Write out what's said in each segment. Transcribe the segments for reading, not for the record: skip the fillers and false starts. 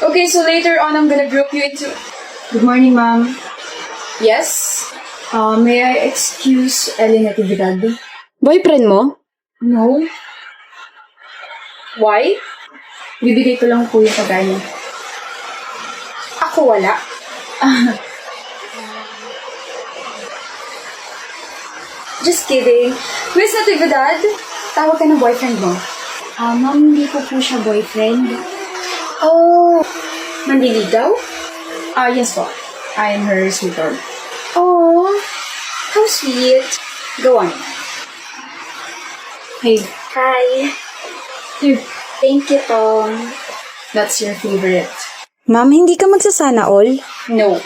Okay, so later on, I'm gonna group you into... Good morning, ma'am. Yes? May I excuse Ellie Natividad? Boyfriend mo? No. Why? Bibigay ko lang po yung pagkain niya. Ako wala. Just kidding. Miss Natividad, tawag ka ng boyfriend mo. Ma'am, hindi ko po siya boyfriend. Oh, manliligaw? Yes po. I am her sweetheart. Oh, how sweet. Go on. Hey, Hi. here. Thank you, Tom. That's your favorite. Ma'am, hindi ka magsasana all? No.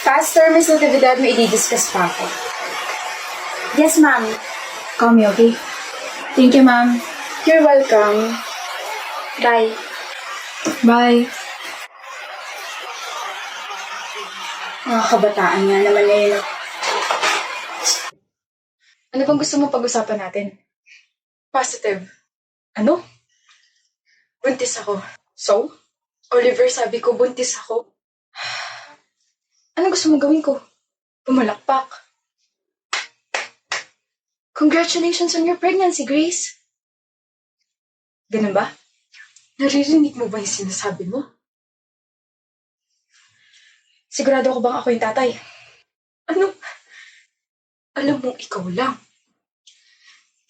Faster, Miss Natividad, may i-discuss pa ako. Yes, ma'am. Call me, okay? Thank you, ma'am. You're welcome. Bye. Bye. Mga kabataan nga naman na yun. Ano bang gusto mo pag-usapan natin? Positive. Ano? Buntis ako. So? Oliver, sabi ko, buntis ako. Ano gusto mo gawin ko? Pumalakpak. Congratulations on your pregnancy, Grace. Ganun ba? Naririnig mo ba yung sinasabi mo? Sigurado ko bang ako yung tatay? Ano? Alam mo, ikaw lang.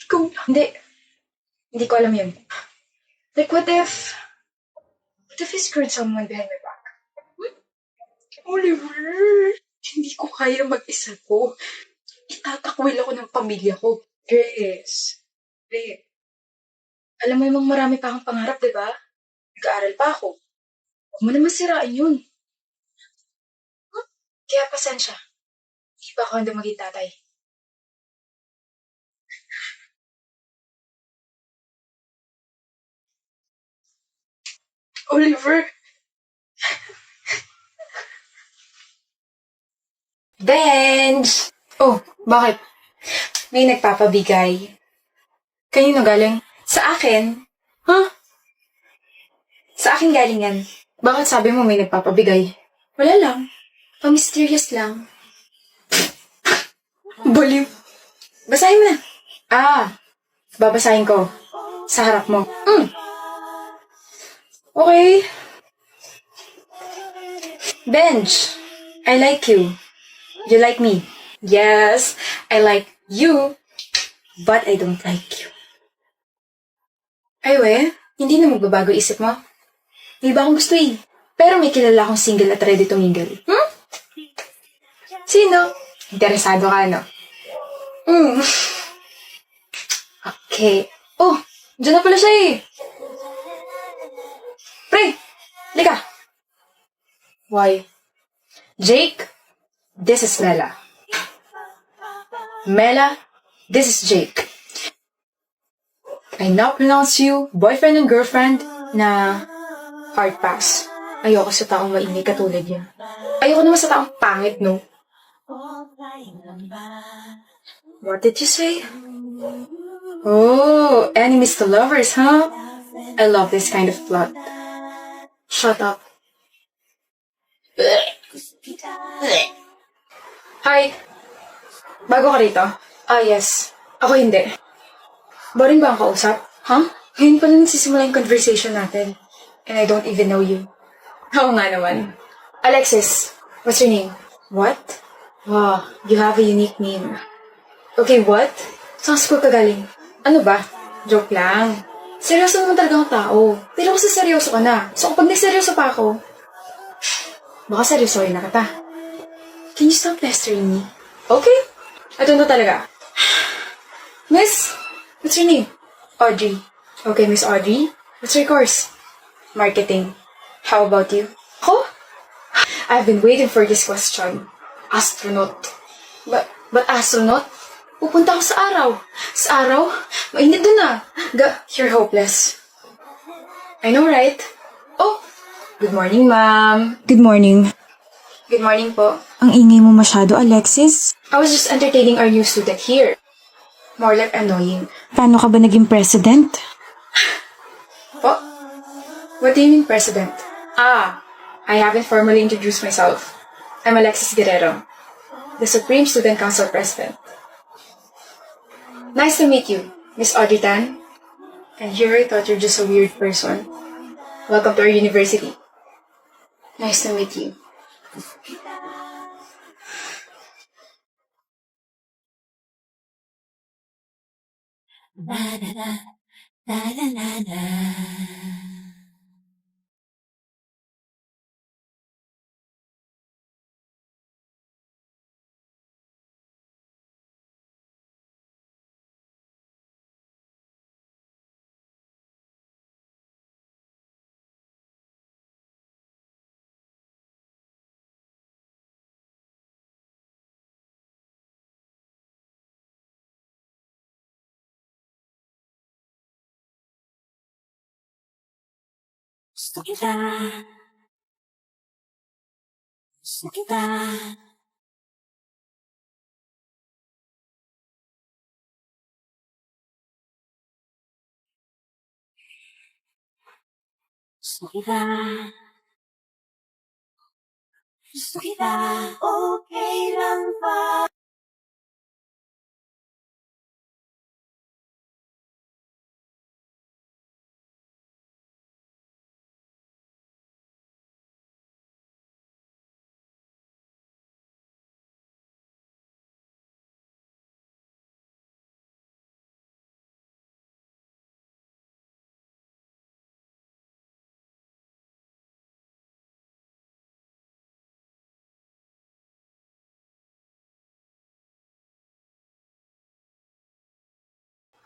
Ikaw lang. Hindi. Hindi ko alam yun. Like, what if you screwed someone behind my back? Hmm? Oliver, hindi ko kaya mag-isa ko. Itatakwil ako ng pamilya ko. Grace. Grace. Alam mo yung marami pa akong pangarap, di ba? Nag-aaral pa ako. Huwag mo naman sirain yun. Kaya pasensya. Hindi pa ako handa maging tatay. Oliver! Benj! Oh, bakit? May nagpapabigay. Kanino galing? Sa akin. Huh? Sa akin galing yan. Bakit sabi mo may nagpapabigay? Wala lang. Pa-mysterious lang. Baliw. Basahin mo na. Babasahin ko. Sa harap mo. Okay. Benj, I like you. You like me. Yes, I like you. But I don't like you. Ay we, hindi na magbabago isip mo. May iba akong gusto eh. Pero may kilala akong single at ready to mingle. Sino? Interesado ka, no? Okay. Oh, dyan na pala siya eh. Pre, lika. Why? Jake, this is Mela. Mela, this is Jake. I now pronounce you boyfriend and girlfriend na hard pass. Ayoko sa taong maingay katulad niya. Ayoko naman sa taong pangit, no? What did you say? Oh, enemies to lovers, huh? I love this kind of plot. Shut up. Hi. Bago ka rito? Yes. Ako hindi. Boring ba ang kausap? Huh? Ngayon pa lang nagsisimula yung conversation natin. And I don't even know you. Oo nga naman. Alexis, what's your name? What? Wow, you have a unique name. Okay, what? Saan school ka galing? Ano ba? Joke lang. Seryoso naman talaga ang tao. Pero kasi seryoso ka na. So kapag nagseryoso pa ako, baka seryosohin na kita. Can you stop pestering me? Okay. Ito na talaga. Miss, what's your name? Audrey. Okay, Miss Audrey. What's your course? Marketing. How about you? Ako? I've been waiting for this question. Astronaut. But astronaut? Pupunta ako sa araw. Sa araw? Mainit dun ah. You're hopeless. I know, right? Oh, good morning, ma'am. Good morning. Good morning po. Ang ingay mo masyado, Alexis. I was just entertaining our new student here. More like annoying. Paano ka ba naging president? Po? What do you mean, president? I haven't formally introduced myself. I'm Alexis Guerrero, the Supreme Student Council President. Nice to meet you, Miss Audrey Tan. And here I thought you're just a weird person. Welcome to our university. Nice to meet you. Gusto kita, gusto kita. Gusto kita, gusto kita. Okay lang ba?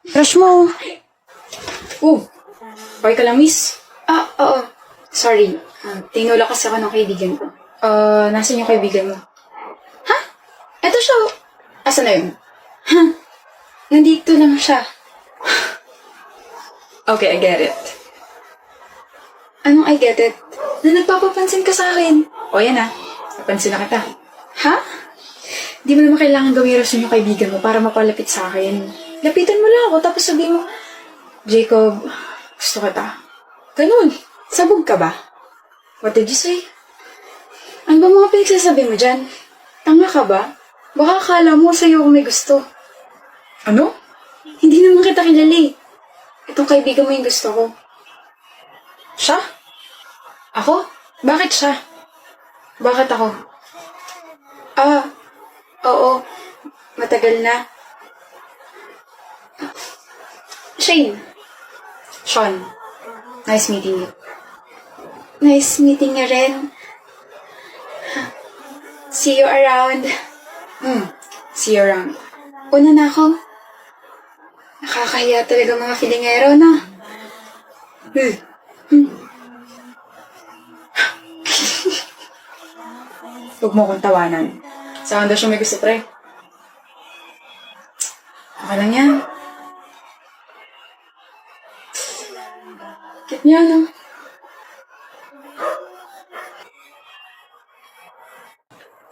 Crush mo. Okay ka lang, miss? Oo. Sorry. Tinula kasi ako ng kaibigan ko. Nasaan yung kaibigan mo? Ha? Eto siya. Asan na yun? Nandito lang siya. Okay, I get it. Anong I get it? Na nagpapapansin ka sa akin. O yan ah. Napansin na kita. Ha? Di mo naman kailangan gawin rason yung kaibigan mo para mapalapit sa akin. Lapitan mo lang ako tapos sabihin mo, Jacob, gusto kita. Ganun. Sabog ka ba? What did you say? Ano ba mga pinagsasabi mo dyan? Tanga ka ba? Baka akala mo sa'yo ako may gusto. Ano? Hindi naman kita kilala eh. Itong kaibigan mo yung gusto ko. Siya? Ako? Bakit siya? Bakit ako? Oo. Matagal na. Shane. Sean. Nice meeting you. Nice meeting you rin. See you around. See you around. Una na ako. Nakakahiya talaga mga filingero, no? Huwag mo akong tawanan. Saan daw siya may gusto, pre? Okay lang yan. Cute niya, no?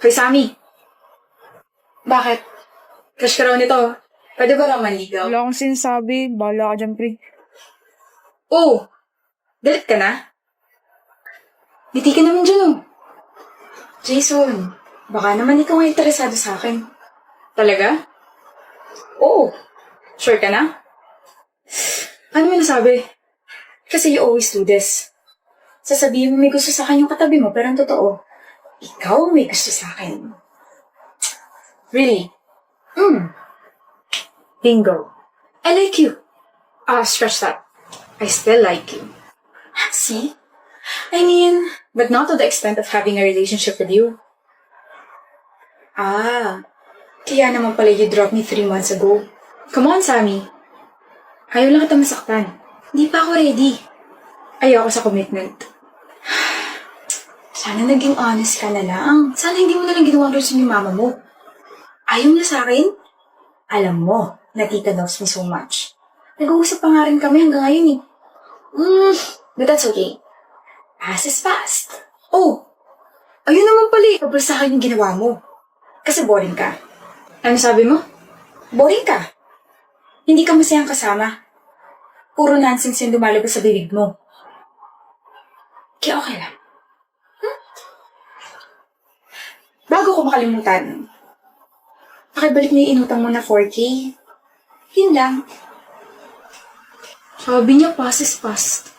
Hoy, Sammy. Bakit? Crush ka raw nito. Pwede ba raw manligaw? Wala akong sinasabi. Bahala ka dyan, pre. Oh! Galit ka na? Ngiti ka naman dyan, oh. Jason, baka naman ikaw ang interesado sa akin. Talaga? Oo. Sure ka na? Ano mo nasabi? Kasi you always do this. Sasabihin mo may gusto sa akin yung katabi mo, pero ang totoo, ikaw may gusto sa akin. Really? Bingo. I like you. Scratch that. I still like you. See? I mean, but not to the extent of having a relationship with you. Kaya naman pala you dropped me 3 months ago. Come on, Sammy. Ayaw lang kita masaktan. Hindi pa ako ready. Ayoko sa commitment. Sana naging honest ka na lang. Sana hindi mo na lang ginawang reason yung mama mo. Ayaw na sa akin? Alam mo, na tita loves me so much. Nag-uusap pa nga rin kami hanggang ngayon eh. But that's okay. Past is past. Oh, ayun naman pala eh. Kabal sa akin yung ginawa mo. Kasi boring ka. Ano sabi mo? Boring ka. Hindi ka masayang kasama. Puro nonsense yung lumalabas sa bibig mo. Kaya okay lang. bago ko makalimutan, pakibalik na yung inutang mo na 4K. Yun lang. Sabi niya, past is past.